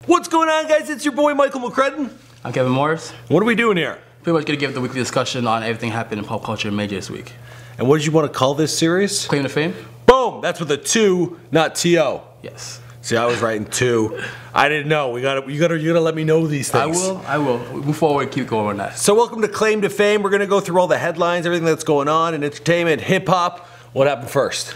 What's going on, guys? It's your boy Michael McCredden. I'm Kevin Morris. What are we doing here? Pretty much going to give the weekly discussion on everything happened in pop culture and media this week. And what did you want to call this series? Claim to Fame? Boom! That's with a 2, not T-O. Yes. See, I was writing 2. I didn't know. You gotta let me know these things. I will. Move forward, keep going on that. So welcome to Claim to Fame. We're gonna go through all the headlines, everything that's going on in entertainment, hip hop. What happened first?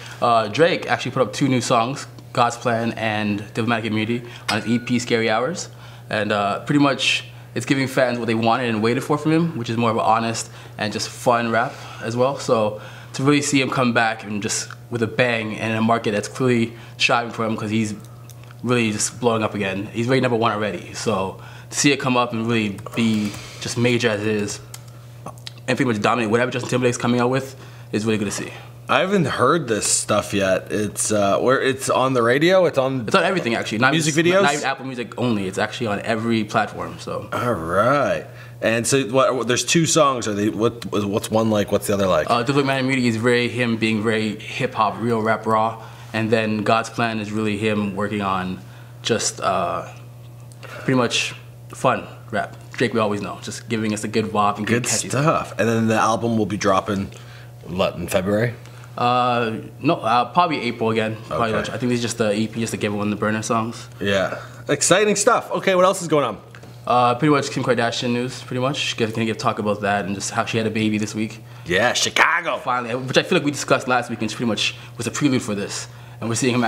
Drake actually put up 2 new songs, God's Plan and Diplomatic Immunity, on his EP Scary Hours. And pretty much it's giving fans what they wanted and waited for from him, which is more of an honest and just fun rap as well. So to really see him come back and just with a bang and in a market that's clearly striving for him because he's really just blowing up again. He's really #1 already. So to see it come up and really be just major as it is and pretty much dominate whatever Justin Timberlake's coming out with is really good to see. I haven't heard this stuff yet. It's where it's on the radio. It's on everything actually. Not music videos. Not even Apple Music only. It's actually on every platform. So. All right. And so what? There's 2 songs. Are they? What's one like? What's the other like? Diplomatic Immunity is him being very hip hop, real rap raw, and then God's Plan is really him working on just pretty much fun rap. Drake we always know, just giving us a good bop and good catchy stuff. And then the album will be dropping, what, in February? No, probably April again. Probably Okay. I think this is just the EP, just to give one of the burner songs. Yeah, exciting stuff. Okay, what else is going on? Pretty much Kim Kardashian news. Pretty much gonna talk about that and just how she had a baby this week. Yeah, Chicago. Finally, which I feel like we discussed last week, and pretty much was a prelude for this. And we're seeing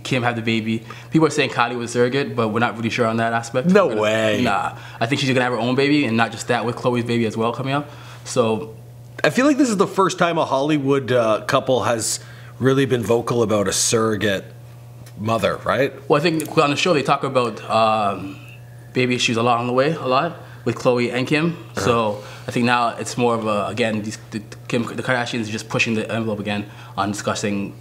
Kim have the baby. People are saying Kylie was surrogate, but we're not really sure on that aspect. No way. Nah, I think she's gonna have her own baby, and not just that, with Chloe's baby as well coming up. So. I feel like this is the first time a Hollywood couple has really been vocal about a surrogate mother, right? Well, I think on the show they talk about baby issues along the way a lot with Chloe and Kim. So I think now it's more of a, again, the Kardashians are just pushing the envelope again on discussing,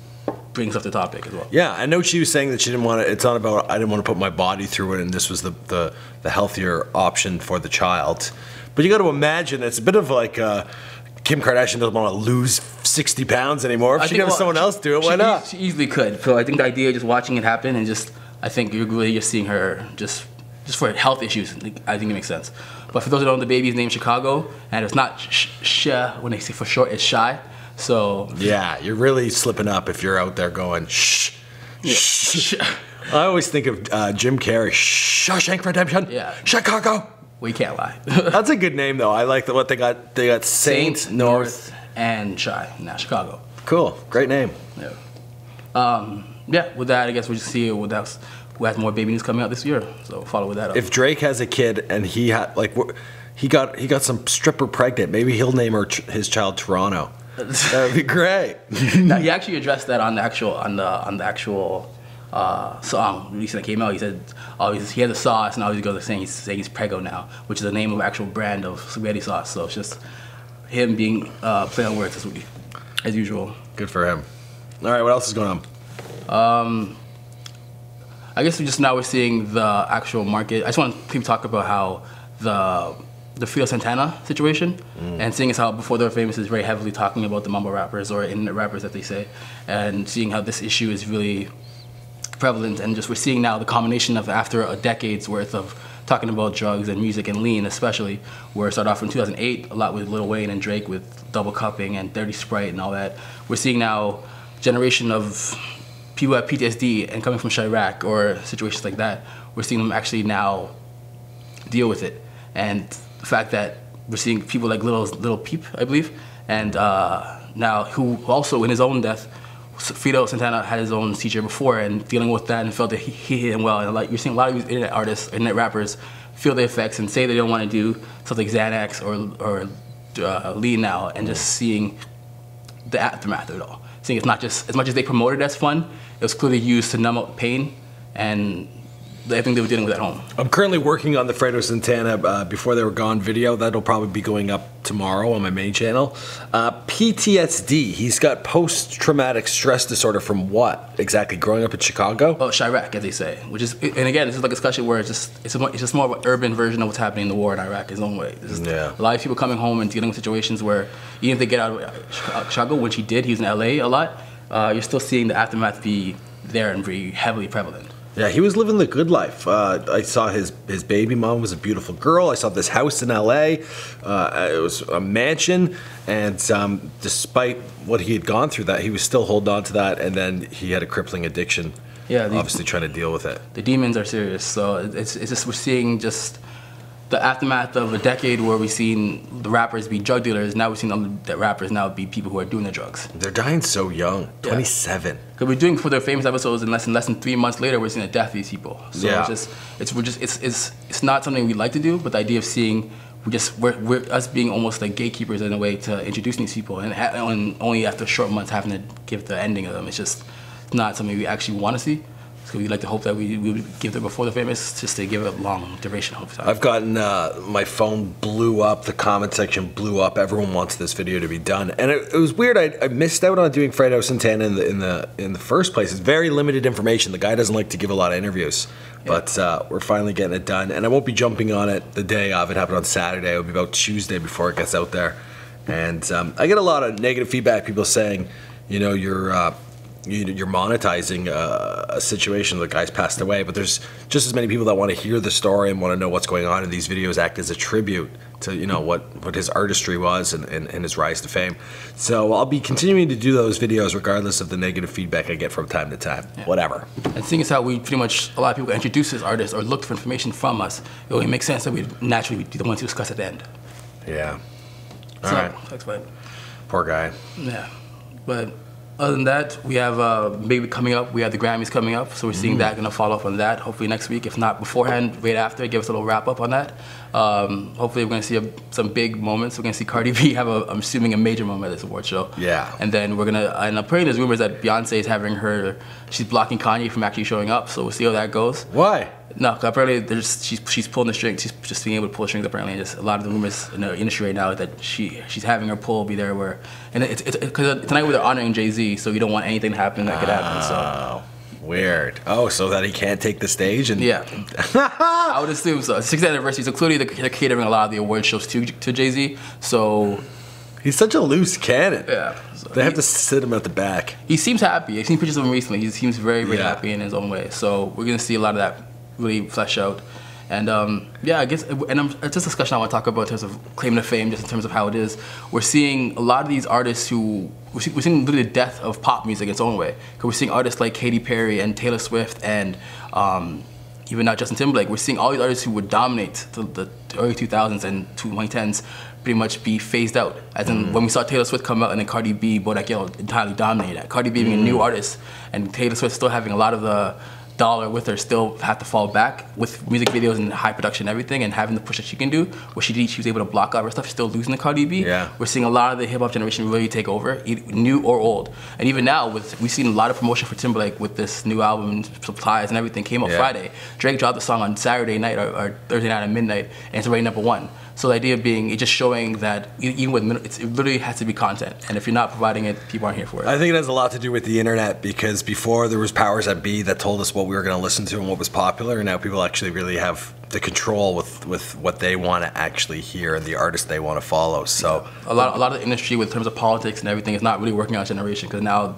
bringing stuff to topic as well. Yeah, I know she was saying that she didn't want to. It's not about I didn't want to put my body through it, and this was the healthier option for the child. But you got to imagine it's a bit of like. Kim Kardashian doesn't want to lose 60 pounds anymore. If she can have someone else do it, why not? She easily could. So I think the idea of just watching it happen and I think you're really just seeing her just for health issues. I think it makes sense. But for those who don't know, the baby's named Chicago, and it's not when they say for short, it's Shy. So yeah, you're really slipping up if you're out there going shh. Yeah. Shh. I always think of Jim Carrey. Shawshank Redemption. Yeah. Chicago. We can't lie. That's a good name though. I like what they got. They got Saint, North, and Shy. Now Chicago. Cool. Great name. Yeah. Yeah. With that, I guess we'll just see who has more baby news coming out this year. So follow with that up. If Drake has a kid and he got some stripper pregnant, maybe he'll name his child Toronto. That would be great. Now, he actually addressed that on the actual song release that came out. He said, "Oh, he has a sauce," and all these girls are saying he's Prego now, which is the name of the actual brand of spaghetti sauce. So it's just him being play on words this week, as usual. Good for him. All right, what else is going on? I guess we're seeing the actual market. I just want people to talk about how the FREDO Santana situation, and seeing as how before they were famous is very heavily talking about the mumble rappers or internet rappers that they say, and seeing how this issue is really prevalent, and just we're seeing now the combination of after a decade's worth of talking about drugs and music and lean especially, where it started off in 2008 a lot with Lil Wayne and Drake with double cupping and dirty Sprite and all that. We're seeing now generation of people who have PTSD and coming from Chirac or situations like that. We're seeing them actually now deal with it, and the fact that we're seeing people like Lil Peep, I believe, and now who also in his own death, FREDO Santana had his own teacher before and dealing with that and felt that he hit him well. And like you're seeing a lot of these internet artists, internet rappers feel the effects and say they don't want to do something like Xanax or lean now, and just seeing the aftermath of it all. Seeing it's not just, as much as they promoted it as fun, it was clearly used to numb out pain and everything they were dealing with at home. I'm currently working on the FREDO Santana Before They Were Gone video. That'll probably be going up tomorrow on my main channel. PTSD, he's got post-traumatic stress disorder from what exactly? Growing up in Chicago? Oh, Chirac, as they say. Which is, and again, this is like a discussion where it's just more of an urban version of what's happening in the war in Iraq in its own way. Yeah. A lot of people coming home and dealing with situations where even if they get out of Chicago, which he did, he was in LA a lot, you're still seeing the aftermath be there and be heavily prevalent. Yeah, he was living the good life. I saw his baby mom was a beautiful girl. I saw this house in L.A. It was a mansion, and despite what he had gone through, that he was still holding on to that, and then he had a crippling addiction. Yeah, obviously trying to deal with it. The demons are serious, so it's just we're seeing just the aftermath of a decade where we've seen the rappers be drug dealers. Now we've seen the rappers now be people who are doing the drugs. They're dying so young, 27. Because we're doing for their famous episodes, and less than 3 months later, we're seeing the death of these people. So it's not something we like to do, but the idea of seeing we're us being almost like gatekeepers in a way to introducing these people, and only after short months having to give the ending of them. It's just not something we actually want to see. So we'd like to hope that we would give them before the famous, just to give it a long duration of time. I've gotten, my phone blew up, the comment section blew up. Everyone wants this video to be done. And it was weird, I missed out on doing FREDO Santana in the first place. It's very limited information. The guy doesn't like to give a lot of interviews. But we're finally getting it done. And I won't be jumping on it the day of. It happened on Saturday. It'll be about Tuesday before it gets out there. And I get a lot of negative feedback, people saying, you know, you're monetizing a situation. The guy's passed away, but there's just as many people that want to hear the story and want to know what's going on, and these videos act as a tribute to, you know, what his artistry was and his rise to fame. So I'll be continuing to do those videos regardless of the negative feedback I get from time to time. Whatever. And seeing as how we pretty much, a lot of people introduce as artists or look for information from us, it only makes sense that we naturally be the ones to discuss at the end. Yeah. All right. Thanks, bud. Poor guy. Yeah. But other than that, we have maybe coming up. We have the Grammys coming up, so we're seeing that, going to follow up on that. Hopefully next week, if not beforehand, right after. Give us a little wrap up on that. Hopefully we're going to see some big moments. We're going to see Cardi B have I'm assuming a major moment at this award show. Yeah. And then we're gonna. And apparently there's rumors that Beyonce is having she's blocking Kanye from actually showing up. So we'll see how that goes. Why? No, apparently she's pulling the strings. She's just being able to pull the strings. Apparently, and just a lot of the rumors in the industry right now is that she's having her pull be there and it's because tonight we're honoring Jay-Z, so we don't want anything to happen that could happen. So weird. Oh, so that he can't take the stage and yeah, I would assume so. It's 6th anniversary, so clearly they're catering a lot of the award shows to Jay-Z. So he's such a loose cannon. Yeah, so they have to sit him at the back. He seems happy. I've seen pictures of him recently. He seems very happy in his own way. So we're gonna see a lot of that really flesh out. And I guess, and it's just a discussion I want to talk about in terms of claim to fame, just in terms of how it is. We're seeing a lot of these artists we're seeing literally the death of pop music in its own way. Because we're seeing artists like Katy Perry and Taylor Swift and even now Justin Timberlake. We're seeing all these artists who would dominate the early 2000s and 2010s pretty much be phased out. As in when we saw Taylor Swift come out and then Cardi B, Bodak Yellow entirely dominated that. Cardi B being a new artist and Taylor Swift still having a lot of the dollar with her, still had to fall back with music videos and high production and everything, and having the push that she can do. What she did, she was able to block out her stuff. She's still losing to Cardi B. Yeah. We're seeing a lot of the hip hop generation really take over, new or old. And even now, we've seen a lot of promotion for Timberlake with this new album, Supplies and everything came out Friday. Drake dropped the song on Saturday night or Thursday night at midnight, and it's already #1. So the idea being, it's just showing that even with it literally has to be content, and if you're not providing it, people aren't here for it. I think it has a lot to do with the internet, because before there was powers that be that told us what we were going to listen to and what was popular, and now people actually really have the control with what they want to actually hear and the artists they want to follow. So a lot of the industry, with terms of politics and everything, is not really working on generation, because now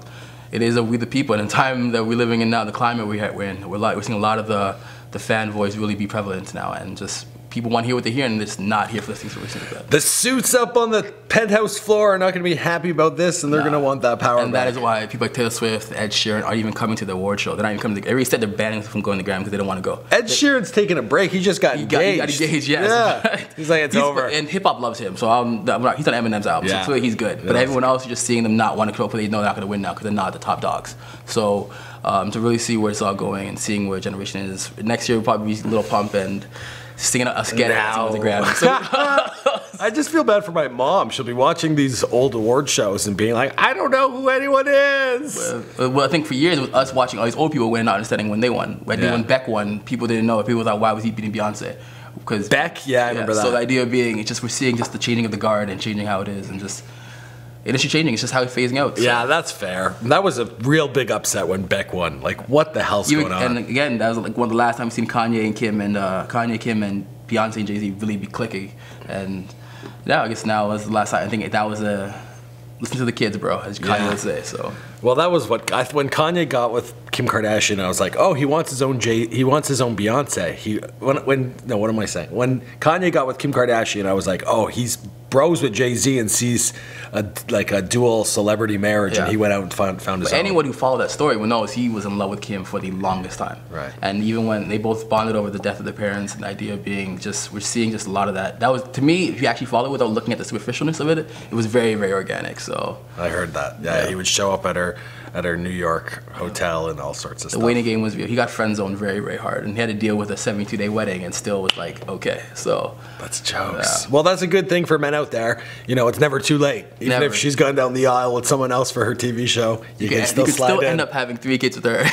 it is we the people, and the time that we're living in now, the climate we're in, we're seeing a lot of the fan voice really be prevalent now, and just people want to hear what they hear, and it's not here for listening to things like that. The suits up on the penthouse floor are not going to be happy about this, and they're going to want that power and back. That is why people like Taylor Swift, Ed Sheeran aren't even coming to the award show. They're not even coming. Every said they're banning from going to Grammy because they don't want to go. Ed Sheeran's taking a break. He just got engaged. He got engaged, yes. Yeah. He's like, it's over. And hip hop loves him, so he's on Eminem's album, so clearly he's good. But everyone else, you're just seeing them not want to go, because they know they're not going to win now because they're not the top dogs. So to really see where it's all going and seeing where generation is, next year will probably be Lil Pump and singing us again at the Grammy. So, I just feel bad for my mom. She'll be watching these old award shows and being like, I don't know who anyone is. Well, I think for years with us watching all these old people win, not understanding when they won. When Beck won, people didn't know. People thought, why was he beating Beyonce? Because Beck, I remember that. So the idea being, it's just we're seeing just the changing of the guard and changing how it is, and just industry changing. It's just how it's phasing out. So. Yeah, that's fair. That was a real big upset when Beck won. Like, what the hell's going on? And again, that was like one of the last times we've seen Kanye, Kim, and Beyonce and Jay-Z really be clicking. And yeah, I guess now was the last time. I think that was listen to the kids, bro, as Kanye would say. So Well, that was what when Kanye got with Kim Kardashian. I was like, oh, he wants his own Beyonce. What am I saying? When Kanye got with Kim Kardashian, I was like, oh, he's bros with Jay-Z and sees a dual celebrity marriage, and he went out and found his own. Anyone who followed that story will know he was in love with Kim for the longest time. Right. And even when they both bonded over the death of their parents, and the idea of being we're seeing just a lot of that. That was, to me, if you actually follow it without looking at the superficialness of it, it was very, very organic. So I heard that. Yeah, he would show up at her New York hotel and all sorts of stuff. The waiting game was real. He got friend zoned very, very hard, and he had to deal with a 72-day wedding, and still was like, okay. So that's jokes. Well, that's a good thing for men out there. You know, it's never too late. Even if she's gone down the aisle with someone else for her TV show, you can still end up having 3 kids with her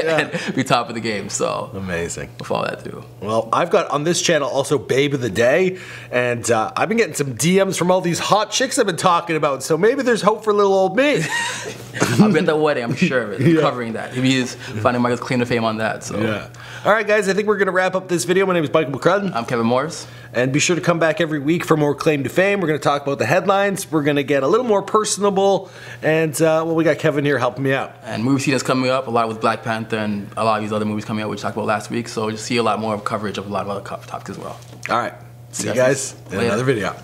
and be top of the game. So amazing. With all that too. Well, I've got on this channel also Babe of the Day, and I've been getting some DMs from all these hot chicks I've been talking about. So maybe there's hope for little old me. I'll be at that wedding, I'm sure of it. I'm covering that. He is finding Michael's claim to fame on that. So all right, guys, I think we're gonna wrap up this video. My name is Michael McCrudden. I'm Kevin Morris. And be sure to come back every week for more claim to fame. We're going to talk about the headlines. We're going to get a little more personable. And, we got Kevin here helping me out. And movie season's coming up, a lot with Black Panther and a lot of these other movies coming out, which we talked about last week. So you'll see a lot more of coverage of a lot of other topics as well. All right. See you guys in another video.